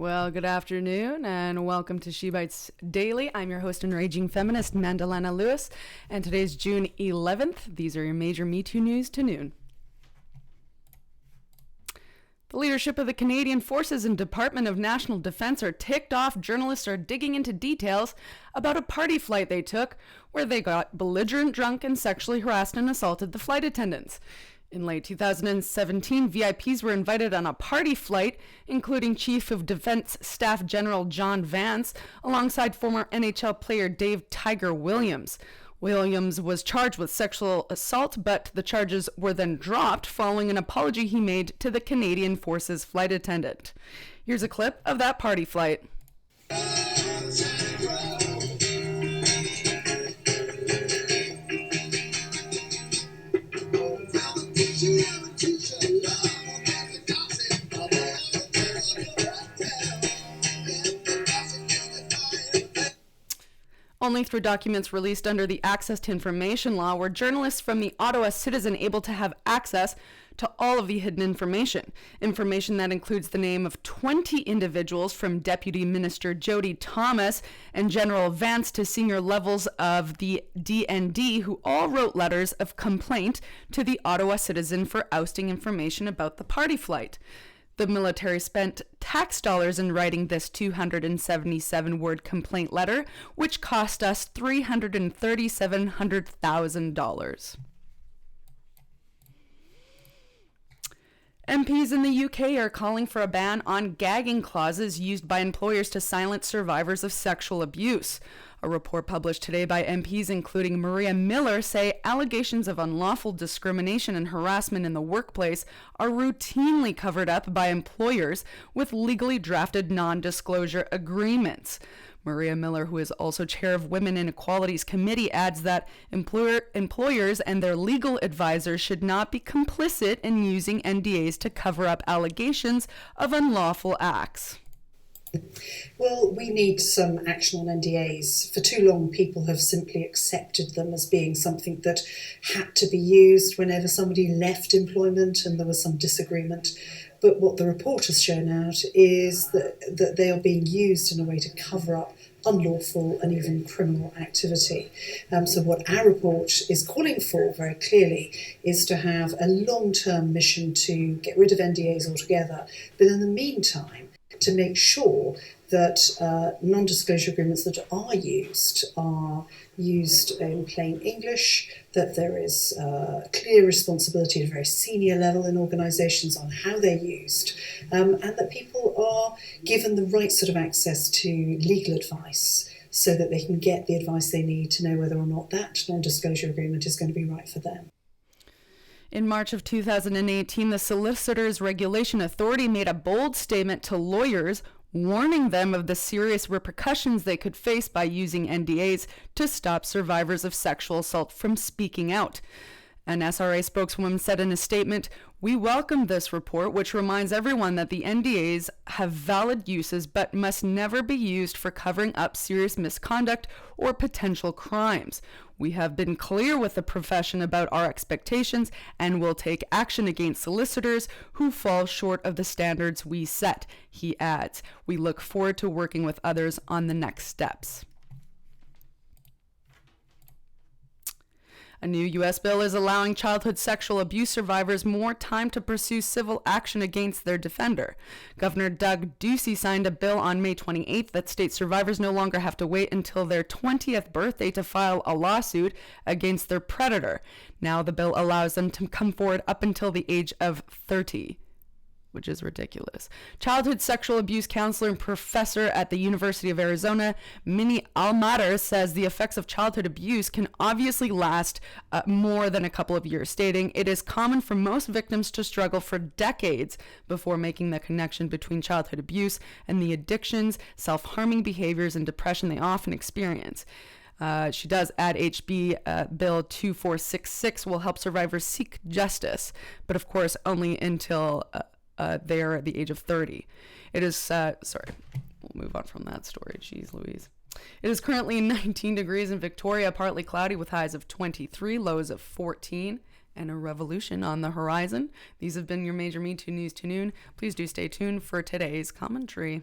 Well, good afternoon and welcome to She Bites Daily. I'm your host and raging feminist, Mandalena Lewis, and today's June 11th. These are your major Me Too news to noon. The leadership of the Canadian Forces and Department of National Defence are ticked off. Journalists are digging into details about a party flight they took where they got belligerent drunk and sexually harassed and assaulted the flight attendants. In late 2017, VIPs were invited on a party flight, including Chief of Defense Staff General John Vance, alongside former NHL player Dave Tiger Williams. Williams was charged with sexual assault, but the charges were then dropped following an apology he made to the Canadian Forces flight attendant. Here's a clip of that party flight. Only through documents released under the Access to Information Law were journalists from the Ottawa Citizen able to have access to all of the hidden information. Information that includes the name of 20 individuals from Deputy Minister Jody Thomas and General Vance to senior levels of the DND, who all wrote letters of complaint to the Ottawa Citizen for ousting information about the party flight. The military spent tax dollars in writing this 277-word complaint letter, which cost us $337,000. MPs in the UK are calling for a ban on gagging clauses used by employers to silence survivors of sexual abuse. A report published today by MPs, including Maria Miller, say allegations of unlawful discrimination and harassment in the workplace are routinely covered up by employers with legally drafted non-disclosure agreements. Maria Miller, who is also chair of Women Inequalities Committee, adds that employers and their legal advisors should not be complicit in using NDAs to cover up allegations of unlawful acts. Well, we need some action on NDAs. For too long, people have simply accepted them as being something that had to be used whenever somebody left employment and there was some disagreement. But what the report has shown out is that they are being used in a way to cover up unlawful and even criminal activity. So what our report is calling for very clearly is to have a long-term mission to get rid of NDAs altogether. But in the meantime, to make sure that non-disclosure agreements that are used in plain English, that there is clear responsibility at a very senior level in organisations on how they're used, and that people are given the right sort of access to legal advice so that they can get the advice they need to know whether or not that non-disclosure agreement is going to be right for them. In March of 2018, the Solicitors Regulation Authority made a bold statement to lawyers, warning them of the serious repercussions they could face by using NDAs to stop survivors of sexual assault from speaking out. An SRA spokeswoman said in a statement, "We welcome this report, which reminds everyone that the NDAs have valid uses but must never be used for covering up serious misconduct or potential crimes. We have been clear with the profession about our expectations and will take action against solicitors who fall short of the standards we set," he adds. "We look forward to working with others on the next steps." A new U.S. bill is allowing childhood sexual abuse survivors more time to pursue civil action against their defender. Governor Doug Ducey signed a bill on May 28th that states survivors no longer have to wait until their 20th birthday to file a lawsuit against their predator. Now the bill allows them to come forward up until the age of 30. Which is ridiculous. Childhood sexual abuse counselor and professor at the University of Arizona, Minnie Almater, says the effects of childhood abuse can obviously last more than a couple of years, stating it is common for most victims to struggle for decades before making the connection between childhood abuse and the addictions, self-harming behaviors, and depression they often experience. She does add HB Bill 2466 will help survivors seek justice, but of course only until they're at the age of 30. It is, we'll move on from that story. Jeez Louise. It is currently 19 degrees in Victoria, partly cloudy with highs of 23, lows of 14, and a revolution on the horizon. These have been your major Me Too News to Noon. Please do stay tuned for today's commentary.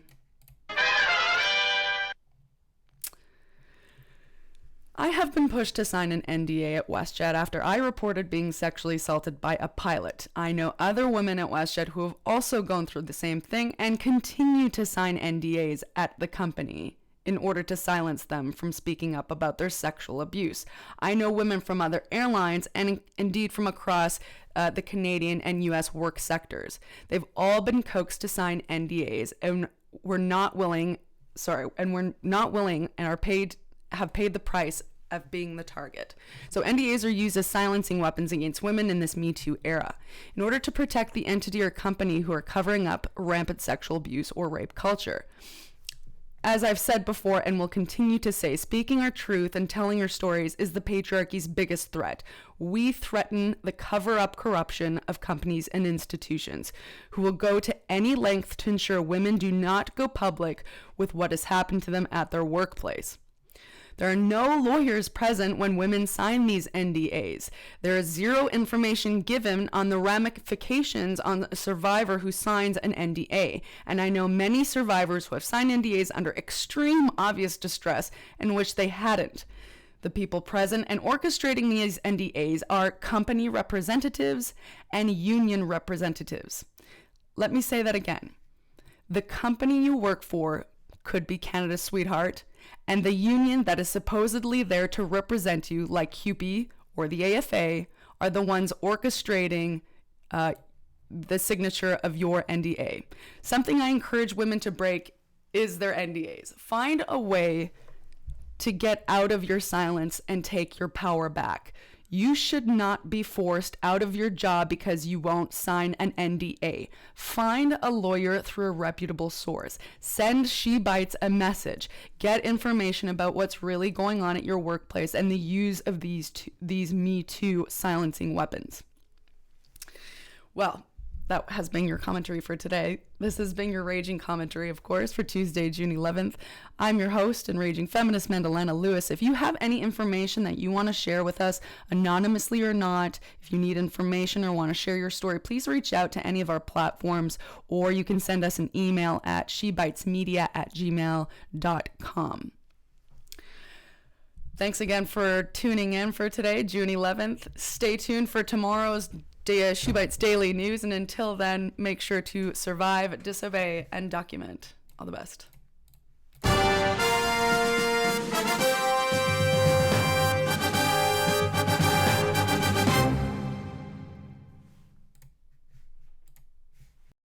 I have been pushed to sign an NDA at WestJet after I reported being sexually assaulted by a pilot. I know other women at WestJet who have also gone through the same thing and continue to sign NDAs at the company in order to silence them from speaking up about their sexual abuse. I know women from other airlines and indeed from across the Canadian and US work sectors. They've all been coaxed to sign NDAs and we're not willing and have paid the price of being the target. So NDAs are used as silencing weapons against women in this Me Too era in order to protect the entity or company who are covering up rampant sexual abuse or rape culture. As I've said before and will continue to say, speaking our truth and telling our stories is the patriarchy's biggest threat. We threaten the cover-up corruption of companies and institutions who will go to any length to ensure women do not go public with what has happened to them at their workplace. There are no lawyers present when women sign these NDAs. There is zero information given on the ramifications on a survivor who signs an NDA. And I know many survivors who have signed NDAs under extreme obvious distress in which they hadn't. The people present and orchestrating these NDAs are company representatives and union representatives. Let me say that again. The company you work for could be Canada's sweetheart, and the union that is supposedly there to represent you, like CUPE or the AFA, are the ones orchestrating the signature of your NDA. Something I encourage women to break is their NDAs. Find a way to get out of your silence and take your power back. You should not be forced out of your job because you won't sign an NDA. Find a lawyer through a reputable source. Send She Bites a message. Get information about what's really going on at your workplace and the use of these Me Too silencing weapons. Well, that has been your commentary for today. This has been your Raging Commentary, of course, for Tuesday, June 11th. I'm your host and Raging Feminist, Mandalena Lewis. If you have any information that you want to share with us, anonymously or not, if you need information or want to share your story, please reach out to any of our platforms, or you can send us an email at shebitesmedia@gmail.com. Thanks again for tuning in for today, June 11th. Stay tuned for tomorrow's She Bites Daily News, and until then, make sure to survive, disobey, and document. All the best.